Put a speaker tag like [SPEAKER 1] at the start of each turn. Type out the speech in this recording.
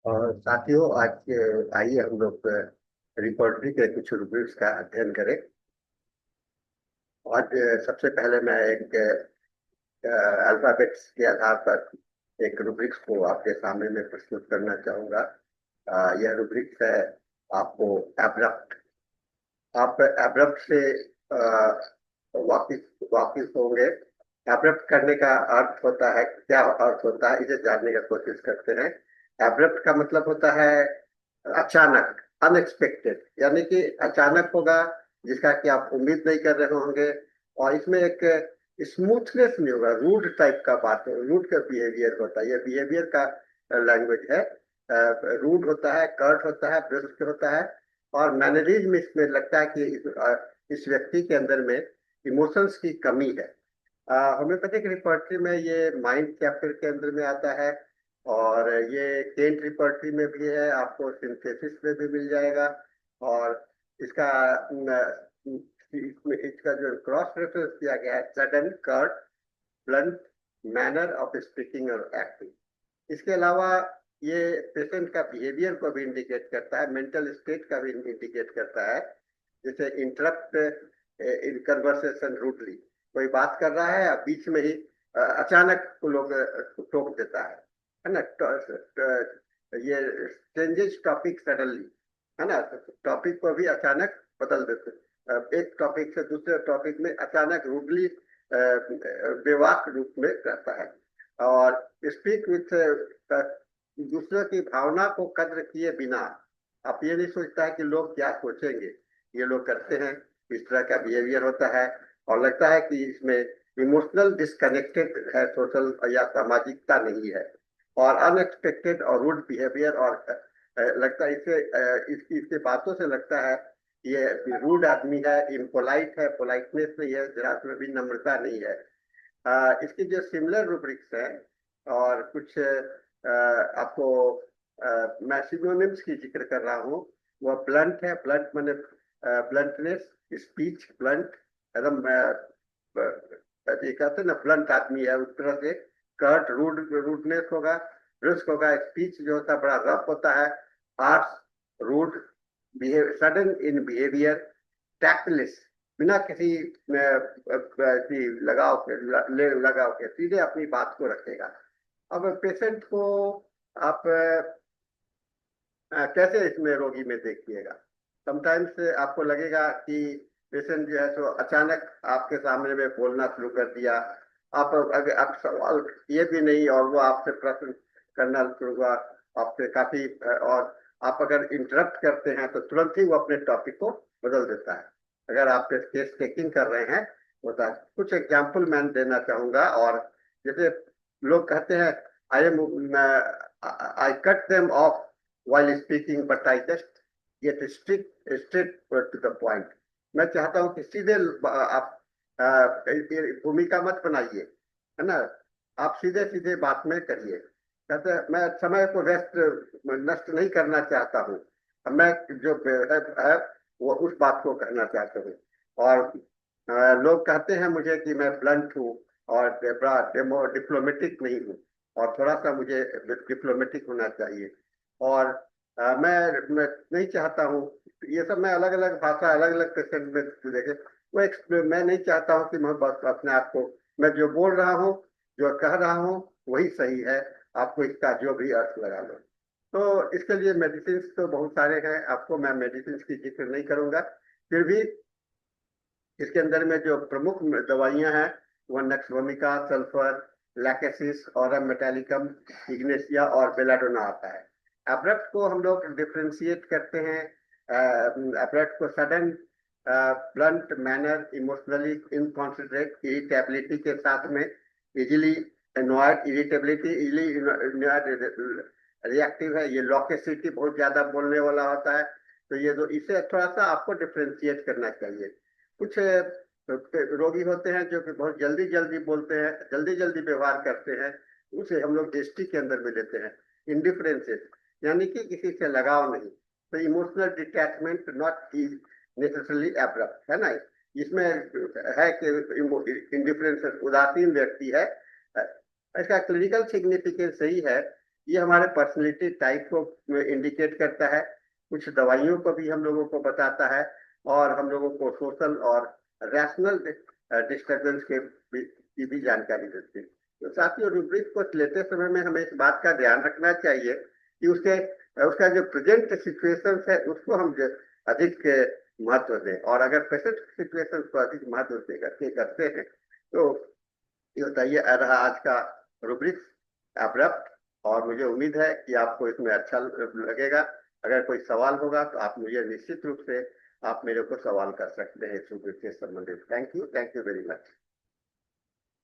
[SPEAKER 1] और साथियों, आज आइए हम लोग रिपोर्टरी के कुछ रूब्रिक्स का अध्ययन करें। आज सबसे पहले मैं एक अल्फाबेट्स के आधार पर एक रूब्रिक्स को आपके सामने में प्रस्तुत करना चाहूंगा। यह रूब्रिक्स है आपको एब्रप्ट। आप एब्रप्ट से वाकिफ वाकिफ होंगे। एब्रप्ट करने का अर्थ होता है, क्या अर्थ होता है, इसे जानने का कोशिश करते हैं। एब्रप्ट का मतलब होता है अचानक, अनएक्सपेक्टेड, यानी कि अचानक होगा, जिसका कि आप उम्मीद नहीं कर रहे होंगे। और इसमें एक स्मूथनेस नहीं होगा, रूड टाइप का बात है, रूड का बिहेवियर होता है, यह बिहेवियर का लैंग्वेज है। रूड होता है, कर्ट होता है, ब्रिस्क होता है। और मैनरिज्म इसमें लगता है कि इस व्यक्ति के अंदर में इमोशंस की कमी है। होम्योपैथिक रिपर्टरी में ये माइंड चैप्टर के अंदर में आता है। और ये केंट रिपर्टरी में भी है, आपको सिंथेसिस में भी मिल जाएगा। और इसका इसका जो क्रॉस रेफरेंस दिया गया है, sudden, curt, blunt manner of speaking और एक्टिंग। इसके अलावा ये पेशेंट का बिहेवियर को भी इंडिकेट करता है, मेंटल स्टेट का भी इंडिकेट करता है। जैसे इंटरप्ट इन कन्वर्सेशन रूडली, कोई बात कर रहा है, अब बीच में ही अचानक वो लोग टोक देता है ना। ये चेंजेस टॉपिक सडनली, है ना। टॉपिक को भी अचानक बदल देते, एक टॉपिक से दूसरे टॉपिक में अचानक रूडली बेवाक रूप में रहता है। और स्पीक विथ दूसरों की भावना को कद्र किए बिना, आप ये नहीं सोचता है कि लोग क्या सोचेंगे, ये लोग करते हैं। इस तरह का बिहेवियर होता है। और लगता है कि इसमें इमोशनल डिस्कनेक्टेड है, सोशल या सामाजिकता नहीं है। और अनएक्सपेक्टेड और रूड बिहेवियर, और लगता है इसे इसकी बातों से लगता है ये रूड आदमी है, इम्पोलाइट है, पोलाइटनेस नहीं है, जरा में भी नम्रता नहीं है। इसकी जो सिमिलर रूब्रिक्स है और कुछ आपको मैं सिनोनिम्स की जिक्र कर रहा हूँ। वह ब्लंट है, ब्लंट मैंने ब्लंटनेस, स्पीच ब्लंट, एकदम ये कहते हैं ना, ब्लंट आदमी है उस तरह से। कर्ट, रूडनेस होगा, ब्रिस्क होगा, स्पीच जो होता है बड़ा रफ होता है, harsh, rude, sudden in behaviour, tactless, बिना किसी लगाव के सीधे अपनी बात को रखेगा। अब पेशेंट को आप कैसे इसमें रोगी में देखिएगा। समटाइम्स आपको लगेगा कि पेशेंट जो है तो अचानक आपके सामने में बोलना शुरू कर दिया। आप अगर आप सवाल किए भी नहीं और वो आपसे प्रश्न करना शुरू हुआ आपसे काफी, और आप अगर इंटरप्ट करते हैं तो तुरंत ही वो अपने टॉपिक को बदल देता है। अगर आप केस टेकिंग कर रहे हैं, होता है। कुछ एग्जाम्पल मैं देना चाहूंगा। और जैसे लोग कहते हैं, I am I cut them of while speaking, but I just get straight to the point. मैं चाहता हूं कि सीधे आप भूमिका मत बनाइए, है ना। आप सीधे सीधे बात में करिए। कहते हैं मैं समय को व्यस्त नष्ट नहीं करना चाहता हूँ, मैं जो है वो उस बात को कहना चाहता हूँ। और लोग कहते हैं मुझे कि मैं ब्लंट हूँ और बड़ा डिप्लोमेटिक नहीं हूँ, और थोड़ा सा मुझे डिप्लोमेटिक होना चाहिए। और मैं नहीं चाहता हूँ, ये सब मैं अलग अलग भाषा अलग अलग पेशेंट में देखे। वो मैं नहीं चाहता हूँ कि मैं बस अपने आप को, मैं जो बोल रहा हूँ, जो कह रहा हूँ वही सही है, आपको इसका जो भी अर्थ लगा लो। तो इसके लिए मेडिसिन तो बहुत सारे हैं, आपको मैं मेडिसिन की जिक्र नहीं करूंगा। फिर भी इसके अंदर में जो प्रमुख दवाइयां हैं वह nux vomica, sulphur, lachesis, aurum metallicum, ignatia और बेलाडोना आता है। एब्रप्ट को हम लोग डिफ्रेंशिएट करते हैं। एब्रप्ट को sudden, blunt manner, emotionally inconsiderate, irritability के साथ में easily annoyed, irritability easily annoyed reactive है। ये लॉकेसिटी, बहुत ज्यादा बोलने वाला होता है। तो ये तो इसे थोड़ा सा आपको डिफ्रेंशिएट करना चाहिए। कुछ रोगी होते हैं जो कि बहुत जल्दी जल्दी बोलते हैं, जल्दी जल्दी व्यवहार करते हैं, उसे हम लोग दृष्टि के अंदर में लेते हैं। इंडिफरेंसेस, यानी कि किसी से लगाव नहीं। तो emotional detachment not necessarily abrupt, है ना। इसमें है कि इंडिफरेंस उदासीन व्यक्ति है। इसका क्लिनिकल सिग्निफिकेंस सही है ये हमारे पर्सनैलिटी टाइप को इंडिकेट करता है। कुछ दवाइयों को भी हम लोगों को बताता है, और हम लोगों को सोशल और रैशनल डिस्टर्बेंस की भी जानकारी देती है। तो साथियों, रूब्रिक को लेते समय में हमें इस बात का ध्यान रखना चाहिए कि उसका जो प्रेजेंट सिचुएशन है उसको हम अधिक महत्व दें, और अगर प्रेजेंट सिचुएशन को अधिक महत्व करते हैं तो ये बताइए रहा आज का रूब्रिक अब्रप्ट। और मुझे उम्मीद है कि आपको इसमें अच्छा लगेगा। अगर कोई सवाल होगा तो आप मुझे निश्चित रूप से आप मेरे को सवाल कर सकते हैं इस रूब्रिक से संबंधित। Thank you very much.